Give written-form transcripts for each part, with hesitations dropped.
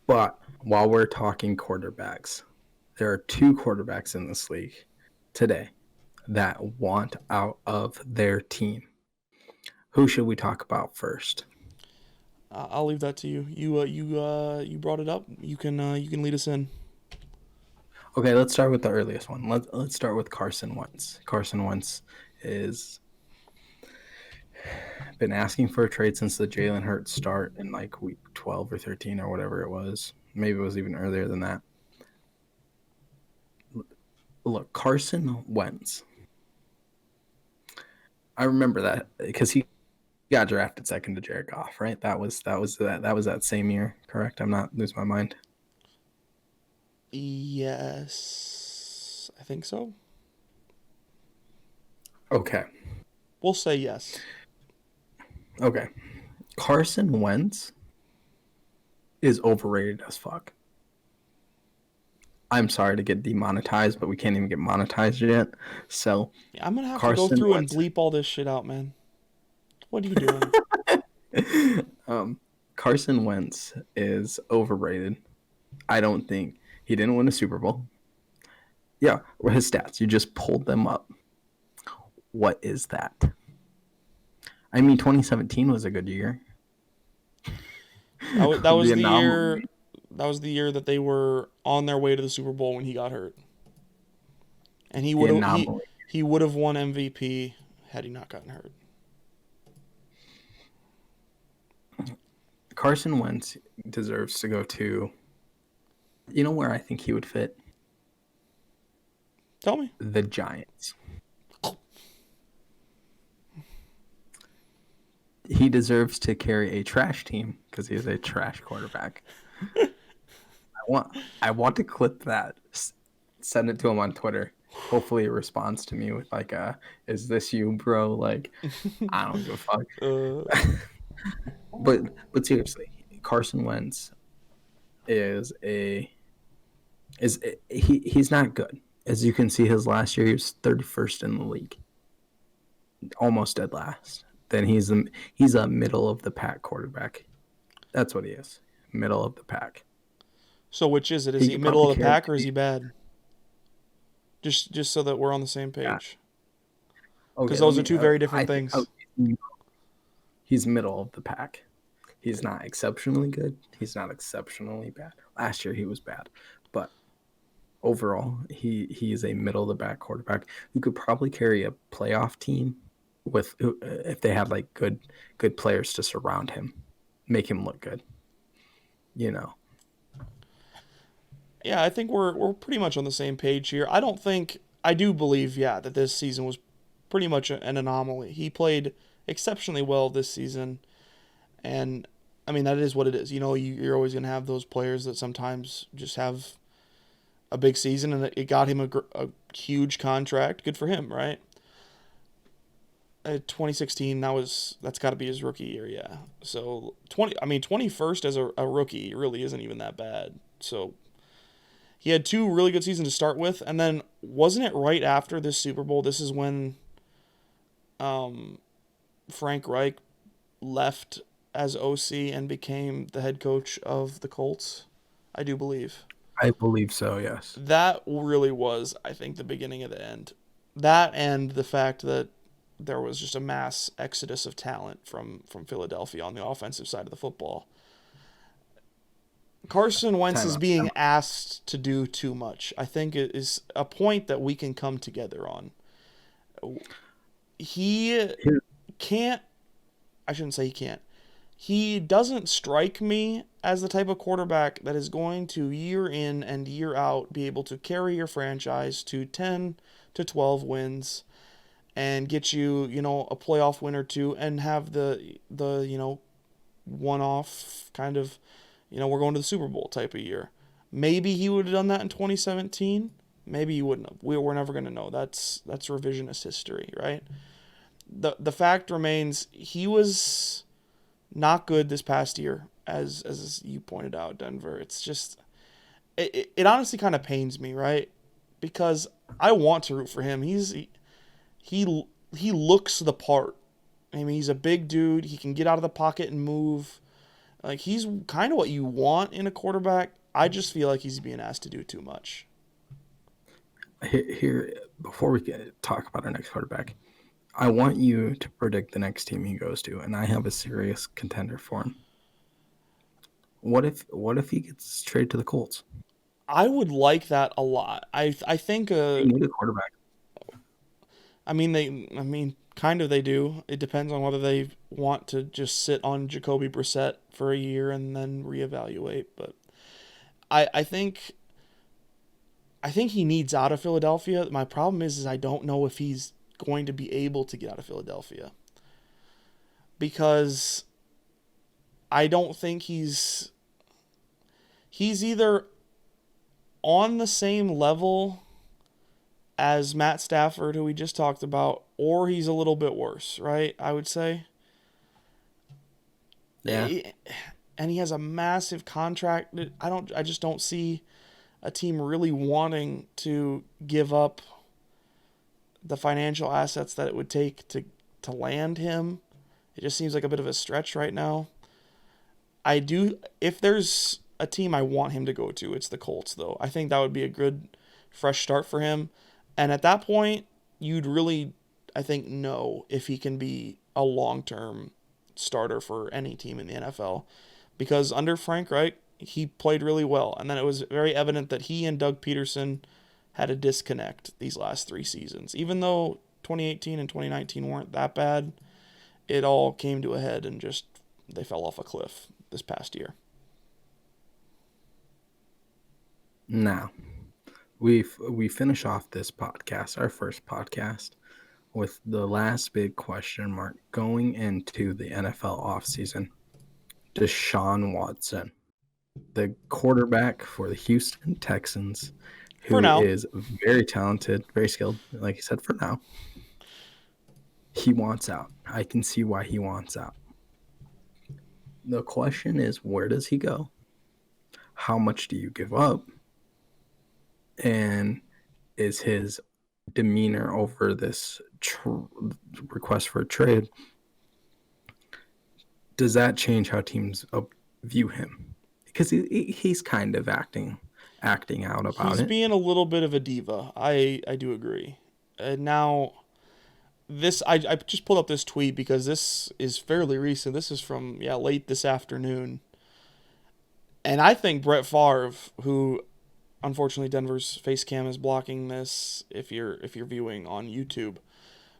But while we're talking quarterbacks, there are two quarterbacks in this league today that want out of their team. Who should we talk about first? I'll leave that to you. You brought it up. You can lead us in. Okay, let's start with the earliest one. Let's start with Carson Wentz. Carson Wentz is been asking for a trade since the Jalen Hurts start in like week 12 or 13 or whatever it was. Maybe it was even earlier than that. Look, Carson Wentz. I remember that because he got drafted second to Jared Goff, right? That was that same year, correct? I'm not losing my mind. Yes, I think so. Okay. We'll say yes. Okay. Carson Wentz is overrated as fuck. I'm sorry to get demonetized, but we can't even get monetized yet. So Yeah, I'm gonna have to go Carson through and Wentz, bleep all this shit out, man. What are you doing? um, Carson Wentz is overrated. I don't think he didn't win a Super Bowl. Yeah, his stats. You just pulled them up. What is that? I mean, 2017 was a good year. That was The the year. anomaly. That was the year that they were on their way to the Super Bowl when he got hurt, and The anomaly. he would have won MVP had he not gotten hurt. Carson Wentz deserves to go to. You know where I think he would fit? Tell me. The Giants. He deserves to carry a trash team because he is a trash quarterback. I want to clip that, send it to him on Twitter. Hopefully, he responds to me with like, "Is this you, bro?" Like, I don't give a fuck. But seriously, Carson Wentz is he's not good. As you can see, his last year he was 31st in the league, almost dead last. Then he's a middle of the pack quarterback. That's what he is, middle of the pack. So which is it? Is He he could middle probably of the carry pack or is he bad? Just so that we're on the same that. page. Okay, Because let those are me. two very I different think things. he's middle of the pack. He's not exceptionally good. He's not exceptionally bad. Last year he was bad, but overall he is a middle of the pack quarterback who could probably carry a playoff team with if they had like good players to surround him, make him look good. You know, Yeah, I think we're pretty much on the same page here. I do believe, yeah, that this season was pretty much an anomaly. He played exceptionally well this season, and I mean that is what it is. You know, you're always gonna have those players that sometimes just have a big season, and it got him a huge contract. Good for him, right? 2016, that's got to be his rookie year, yeah. So 21st as a rookie really isn't even that bad. So he had two really good seasons to start with, and then wasn't it right after this Super Bowl? This is when um, Frank Reich left as OC and became the head coach of the Colts. I do believe I believe so. Yes. that really was, I think, the beginning of the end. That and the fact that there was just a mass exodus of talent from Philadelphia on the offensive side of the football. Carson Wentz Time is out. being asked to do too much. I think it is a point that we can come together on. He Here- can't, I shouldn't say he can't. He doesn't strike me as the type of quarterback that is going to year in and year out be able to carry your franchise to 10 to 12 wins and get you, a playoff win or two and have the one-off kind of, we're going to the Super Bowl type of year. Maybe he would have done that in 2017. Maybe he wouldn't have. We're never going to know. That's revisionist history, right? The fact remains he was not good this past year, as you pointed out, Denver. It's just it honestly kind of pains me, right? Because I want to root for him. He looks the part. I mean, he's a big dude. He can get out of the pocket and move. Like, he's kind of what you want in a quarterback. I just feel like he's being asked to do too much. Here, before we talk about our next quarterback, I want you to predict the next team he goes to, and I have a serious contender for him. What if he gets traded to the Colts? I would like that a lot. I think They need a quarterback. I mean kind of they do. It depends on whether they want to just sit on Jacoby Brissett for a year and then reevaluate, but I think he needs out of Philadelphia. My problem is I don't know if he's going to be able to get out of Philadelphia. Because I don't think he's either on the same level as Matt Stafford, who we just talked about, or he's a little bit worse, right? I would say. Yeah. And he has a massive contract. I just don't see a team really wanting to give up the financial assets that it would take to land him. It just seems like a bit of a stretch right now. If there's a team I want him to go to, it's the Colts, though. I think that would be a good, fresh start for him. And at that point, you'd really, I think, know if he can be a long-term starter for any team in the NFL. Because under Frank Reich, he played really well. And then it was very evident that he and Doug Peterson had a disconnect these last 3 seasons. Even though 2018 and 2019 weren't that bad, it all came to a head and just they fell off a cliff this past year. Now, we finish off this podcast, our first podcast, with the last big question mark going into the NFL offseason. Deshaun Watson, the quarterback for the Houston Texans, who is very talented, very skilled, like you said, for now. He wants out. I can see why he wants out. The question is, where does he go? How much do you give up? And is his demeanor over this request for a trade, does that change how teams view him? Because he's kind of acting out about it. He's being a little bit of a diva. I do agree. Now, I just pulled up this tweet because this is fairly recent. This is from late this afternoon. And I think Brett Favre, who unfortunately Denver's face cam is blocking this if you're viewing on YouTube,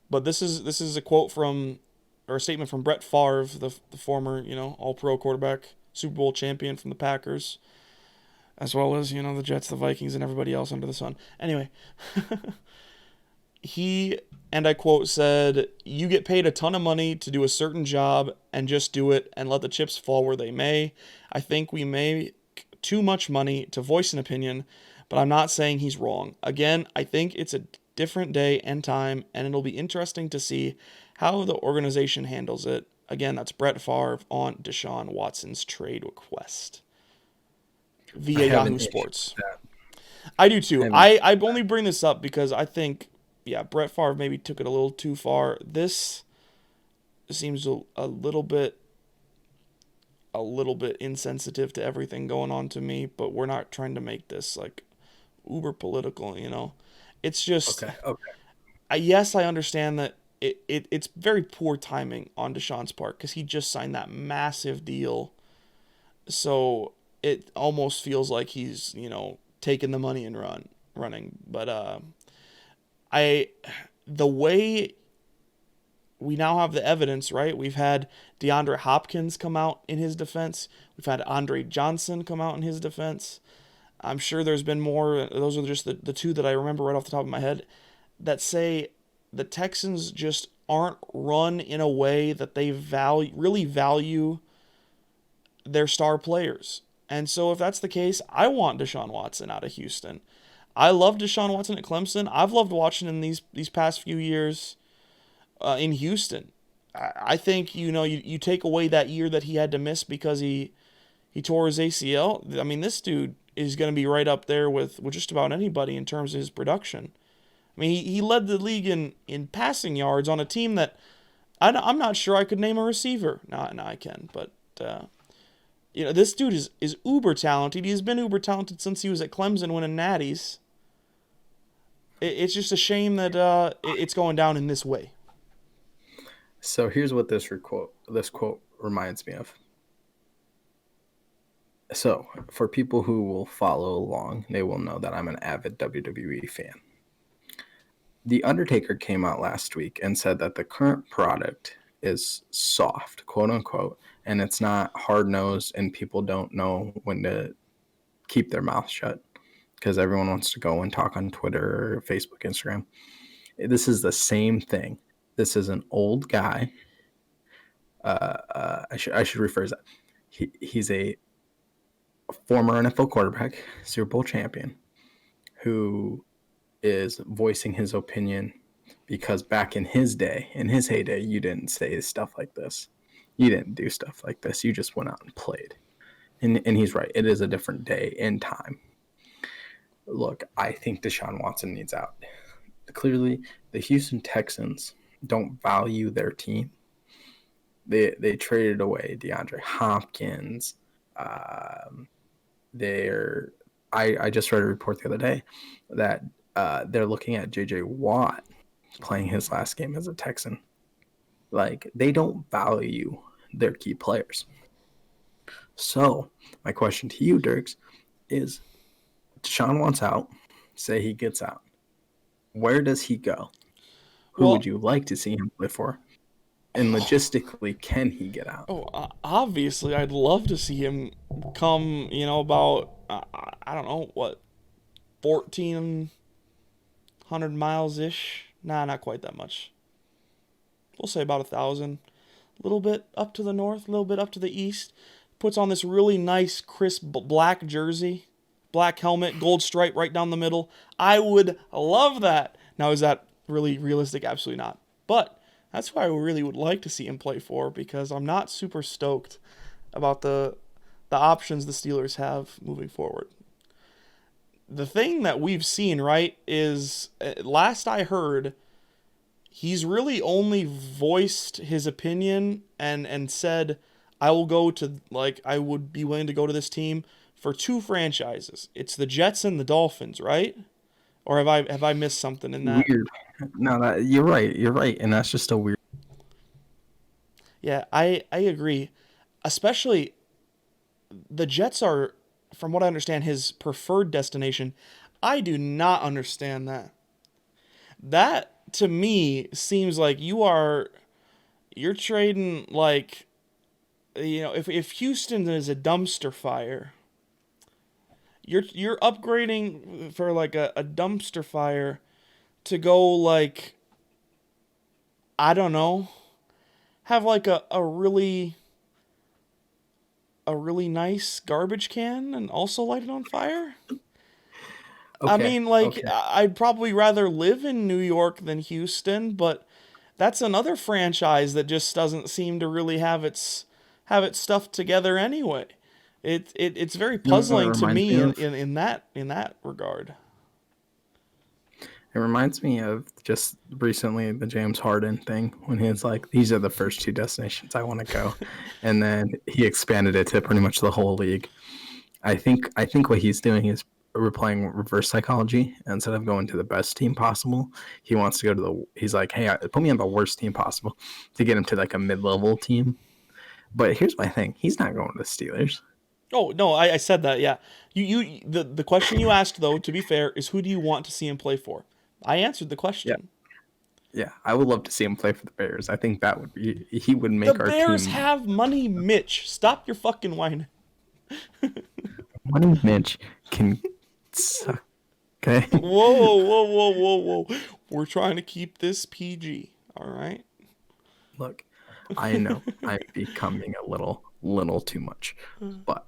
but this is a quote from, or a statement from Brett Favre, the former All-Pro quarterback, Super Bowl champion from the Packers, as well as the Jets, the Vikings, and everybody else under the sun. Anyway, he, and I quote, said, "You get paid a ton of money to do a certain job and just do it and let the chips fall where they may. I think we make too much money to voice an opinion, but I'm not saying he's wrong. Again, I think it's a different day and time, and it'll be interesting to see how the organization handles it." Again, that's Brett Favre on Deshaun Watson's trade request via Yahoo Sports. I do too. I only bring this up because I think, Brett Favre maybe took it a little too far. This seems a little bit insensitive to everything going on to me, but we're not trying to make this like uber political, It's just okay. Yes, I understand that it's very poor timing on Deshaun's part because he just signed that massive deal. So it almost feels like he's, taking the money and running. But the way we now have the evidence, right? We've had DeAndre Hopkins come out in his defense. We've had Andre Johnson come out in his defense. I'm sure there's been more. Those are just the two that I remember right off the top of my head that say the Texans just aren't run in a way that they really value their star players. And so if that's the case, I want Deshaun Watson out of Houston. I love Deshaun Watson at Clemson. I've loved watching him these past few years in Houston. I think, you take away that year that he had to miss because he tore his ACL. I mean, this dude is going to be right up there with just about anybody in terms of his production. I mean, he led the league in passing yards on a team that I'm not sure I could name a receiver. No, I can, but This dude is uber talented. He's been uber talented since he was at Clemson winning natties. It's just a shame that it's going down in this way. So here's what this quote reminds me of. So for people who will follow along, they will know that I'm an avid WWE fan. The Undertaker came out last week and said that the current product is soft, quote unquote, and it's not hard-nosed, and people don't know when to keep their mouth shut because everyone wants to go and talk on Twitter, Facebook, Instagram. This is the same thing. This is an old guy. I should rephrase that. He's a former NFL quarterback, Super Bowl champion, who is voicing his opinion because back in his heyday, you didn't say stuff like this. You didn't do stuff like this. You just went out and played. And he's right. It is a different day and time. Look, I think Deshaun Watson needs out. Clearly, the Houston Texans don't value their team. They traded away DeAndre Hopkins. I just read a report the other day that they're looking at J.J. Watt playing his last game as a Texan. Like, they don't value their key players. So, my question to you, Dierks, is Deshaun wants out. Say he gets out. Where does he go? Who would you like to see him play for? And logistically, can he get out? Obviously, I'd love to see him come, about, I don't know, 1,400 miles-ish? Nah, not quite that much. We'll say about 1,000. A little bit up to the north, a little bit up to the east. Puts on this really nice, crisp black jersey, black helmet, gold stripe right down the middle. I would love that. Now, is that really realistic? Absolutely not. But that's who I really would like to see him play for, because I'm not super stoked about the options the Steelers have moving forward. The thing that we've seen, right, is last I heard, he's really only voiced his opinion and said, I would be willing to go to this team for 2 franchises. It's the Jets and the Dolphins, right? Or have I missed something in that? Weird. No, you're right, and that's just a weird. Yeah, I agree. Especially, the Jets are, from what I understand, his preferred destination. I do not understand that. That, to me, seems like you're trading, like, if Houston is a dumpster fire, you're upgrading for like a dumpster fire to go, like, I don't know, have like a really nice garbage can and also light it on fire. Okay, I mean, like, okay. I'd probably rather live in New York than Houston, but that's another franchise that just doesn't seem to really have its stuff together anyway. It's very puzzling to me in that regard. It reminds me of just recently the James Harden thing when he was like, these are the first 2 destinations I want to go. And then he expanded it to pretty much the whole league. I think what he's doing is we're playing reverse psychology. Instead of going to the best team possible, he wants to go to he's like, hey, put me on the worst team possible to get him to like a mid-level team. But here's my thing. He's not going to the Steelers. Oh, no, I said that, yeah. The question you asked, though, to be fair, is who do you want to see him play for? I answered the question. Yeah, I would love to see him play for the Bears. I think that would be, he would make our team. The Bears have money, Mitch. Stop your fucking whining. Money Mitch can suck. Okay? Whoa. We're trying to keep this PG, all right? Look, I know I'm becoming a little too much, but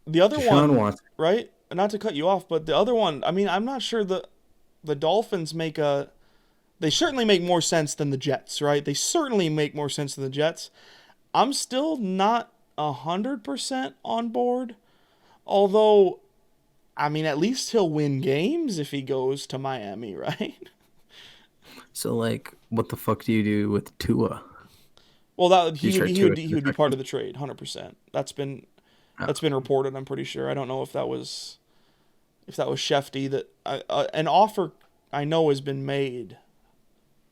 the other one, right? Not to cut you off, but the other one, I mean, I'm not sure the Dolphins they certainly make more sense than the Jets, right? They certainly make more sense than the Jets. I'm still not 100% on board, although, I mean, at least he'll win games if he goes to Miami, right? So, like, what the fuck do you do with Tua? Well, that He's he would fortuitous be part effective. of the trade, 100%. That's been Oh, reported. I'm pretty sure. I don't know if that was Shefty that an offer I know has been made,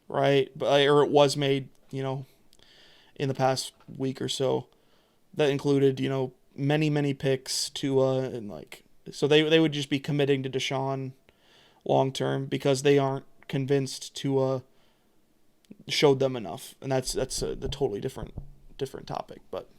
right? But or it was made, in the past week or so. That included, many picks to and like so they would just be committing to Deshaun long term because they aren't convinced to showed them enough, and that's the totally different topic. But